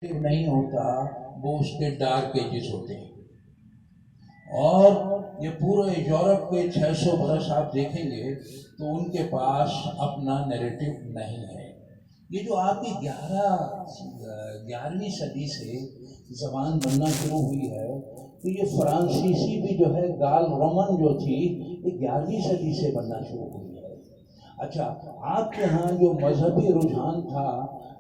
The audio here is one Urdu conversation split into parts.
نہیں ہوتا وہ اس کے ڈارک ایجز ہوتے ہیں. اور یہ پورے یورپ کے 600 برس آپ دیکھیں گے تو ان کے پاس اپنا نیریٹو نہیں ہے. یہ جو آپ کی 11ویں صدی سے زبان بننا شروع ہوئی ہے تو یہ فرانسیسی بھی جو ہے گال رومن جو تھی یہ 11ویں صدی سے بننا شروع ہوئی ہے. اچھا، آپ کے ہاں جو مذہبی رجحان تھا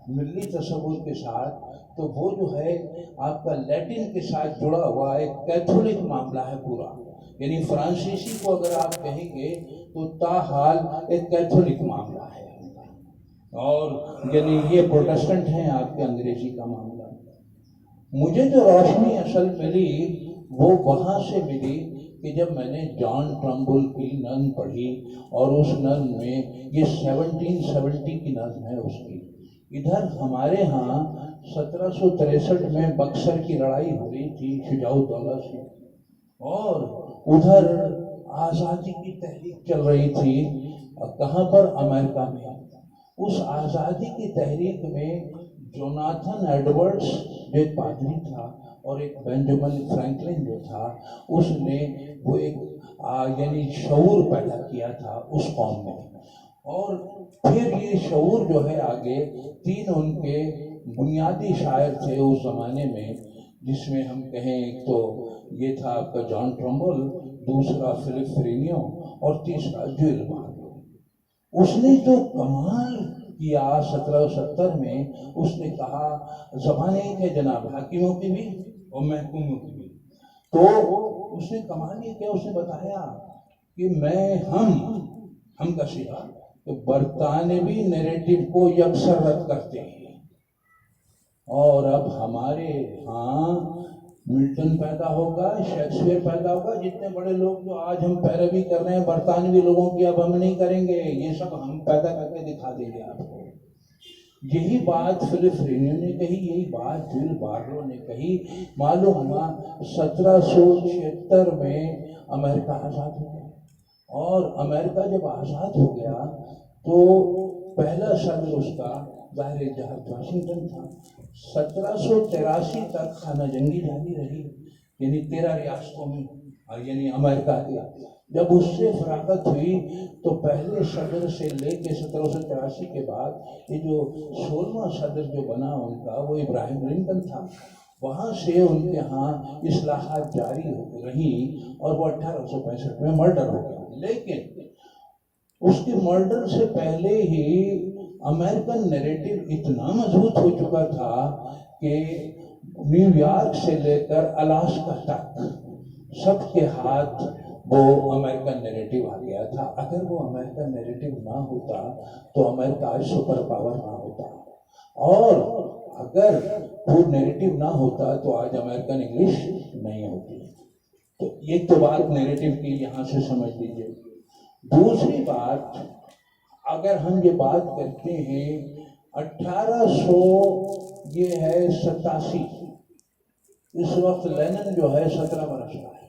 ملی تصور کے ساتھ تو وہ جو ہے آپ کا لیٹن کے ساتھ جڑا ہوا ایک کیتھولک معاملہ ہے پورا. یعنی فرانسیسی کو اگر آپ کہیں گے تو تاحال ایک کیتھولک معاملہ ہے اور یعنی یہ پروٹسٹنٹ ہیں آپ کے انگریزی کا معاملہ. مجھے جو روشنی اصل ملی وہ وہاں سے ملی کہ جب میں نے جان ٹرمبل کی نظم پڑھی اور اس نظم میں یہ 1770 کی نظم ہے اس کی. ادھر ہمارے ہاں 1763 میں بکسر کی لڑائی ہو رہی تھی شجاع الدولہ سے اور ادھر آزادی کی تحریک چل رہی تھی. کہاں پر؟ امریکہ میں. اس آزادی کی تحریک میں جوناتھن ایڈورڈز جو ایک پادری تھا اور ایک بینجامن فرینکلن جو تھا اس نے وہ ایک یعنی شعور پیدا کیا تھا اس قوم میں. اور پھر یہ شعور جو ہے آگے 3 ان کے بنیادی شاعر تھے اس زمانے میں جس میں ہم کہیں ایک تو یہ تھا آپ کا جان ٹرمبل، دوسرا فلپ فرینیو اور تیسرا جوئل بارلو. اس نے جو کمال کیا 1770 میں اس نے کہا زبانیں ایک ہے جناب، حاکموں کی بھی اور محکوموں کی بھی. تو اس نے کمال یہ کیا، اس نے بتایا کہ ہم کا سیدھا کہ برطانوی نیریٹو کو یکسر رد کرتے ہیں اور اب ہمارے ہاں ملٹن پیدا ہوگا، شیکسپیئر پیدا ہوگا، جتنے بڑے لوگ جو آج ہم پیروی کر رہے ہیں برطانوی لوگوں کی اب ہم نہیں کریں گے، یہ سب ہم پیدا کر کے دکھا دیں گے آپ کو. یہی بات فلپ فرینیو نے کہی، یہی بات جوئل بارلو نے کہی. معلوم ہوا 1776 میں امریکہ آزاد ہو گیا اور امریکہ جب آزاد ہو گیا تو پہلا صدر اس کا ظاہر جہاز واشنگٹن تھا. 1783 تک خانہ جنگی جاری رہی، یعنی 13 ریاستوں میں یعنی امریکہ کی. جب اس سے فراغت ہوئی تو پہلے صدر سے لے کے 1783 کے بعد یہ جو 16واں صدر جو بنا ان کا وہ ابراہیم لنکن تھا. وہاں سے ان کے ہاں اصلاحات جاری رہی اور وہ 1865 میں مرڈر ہو گیا. لیکن اس کے مرڈر سے پہلے ہی امریکن نیریٹو اتنا مضبوط ہو چکا تھا کہ نیو یارک سے لے کر الاسکا تک سب کے ہاتھ وہ امریکن نیریٹو آ گیا تھا. اگر وہ امریکن نیریٹو نہ ہوتا تو امریکہ آج سپر پاور نہ ہوتا اور اگر وہ نیریٹو نہ ہوتا تو آج امریکن انگلش نہیں ہوتی. تو ایک تو بات نیریٹو کی یہاں سے سمجھ لیجیے. دوسری بات، اگر ہم یہ بات کرتے ہیں 1800 یہ ہے 87، اس وقت لینن جو ہے 17 برس کا ہے.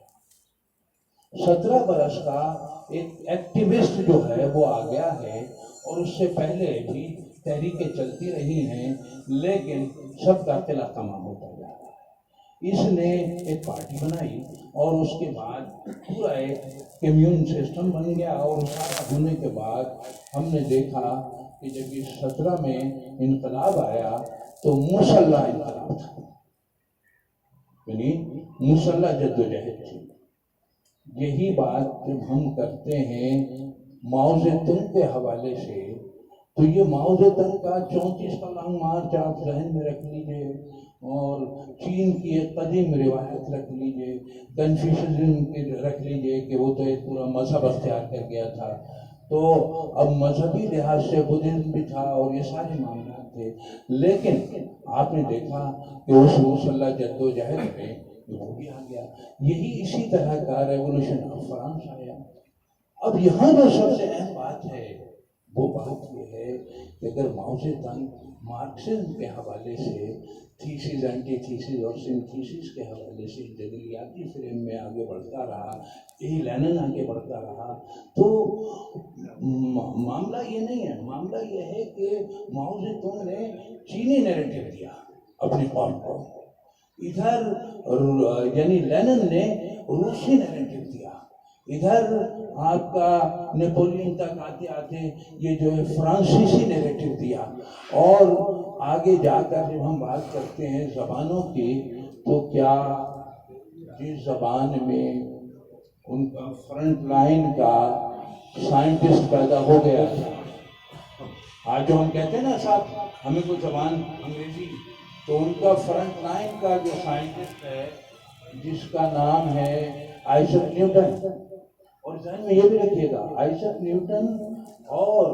17 برس کا ایک ایکٹیوسٹ جو ہے وہ آ گیا ہے اور اس سے پہلے بھی تحریکیں چلتی رہی ہیں لیکن سب کا قلعہ کما ہوتا جا رہا ہے. اس نے ایک پارٹی بنائی اور اس کے بعد پورا ایک کمیون سسٹم بن گیا اور سارا ہونے کے بعد ہم نے دیکھا کہ جب یہ 17 میں انقلاب آیا تو مسلح انقلاب تھا، یعنی مسلح جدوجہد تھی. یہی بات جب ہم کرتے ہیں ماؤ زیدونگ کے حوالے سے تو یہ ماؤ زیدونگ کا 34 کا لانگ مارچ آپ ذہن میں رکھ لیجئے اور چین کی ایک قدیم روایت رکھ لیجئے، کنفیوشنزم کی رکھ لیجئے کہ وہ تو ایک پورا مذہب اختیار کر گیا تھا. تو اب مذہبی لحاظ سے بدھزم بھی تھا اور یہ سارے معاملات تھے. لیکن آپ نے دیکھا کہ اس مسلح جدوجہد میں وہ بھی آ گیا. یہی اسی طرح کا ریولوشن آف فرانس آیا. اب یہاں جو سب سے اہم بات ہے وہ بات یہ ہے کہ اگر ماؤ زیدونگ مارکسزم کے حوالے سے تھیسز، اینٹی تھیسز اور سنتھیسز کے حوالے سے جدلیاتی فریم میں آگے بڑھتا رہا، یہی لینن آگے بڑھتا رہا، تو معاملہ یہ نہیں ہے. معاملہ یہ ہے کہ ماؤ زیدونگ نے چینی نیریٹو دیا اپنی قوم کو. ادھر یعنی لینن نے روسی نیریٹو دیا، ادھر آپ کا نیپولین تک آتے آتے یہ جو ہے فرانسیسی نیریٹو دیا. اور آگے جا کر جب ہم بات کرتے ہیں زبانوں کی، تو کیا جس زبان میں ان کا فرنٹ لائن کا سائنٹسٹ پیدا ہو گیا تھا، آج جو ہم کہتے ہیں نا صاحب ہمیں کوئی زبان انگریزی، تو ان کا فرنٹ لائن کا جو سائنٹسٹ ہے جس کا نام ہے آئزیک نیوٹن. اور ذہن میں یہ بھی رکھیے گا، آئزیک نیوٹن اور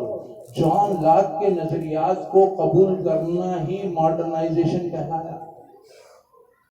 جان لاک کے نظریات کو قبول کرنا ہی ماڈرنائزیشن کہلایا.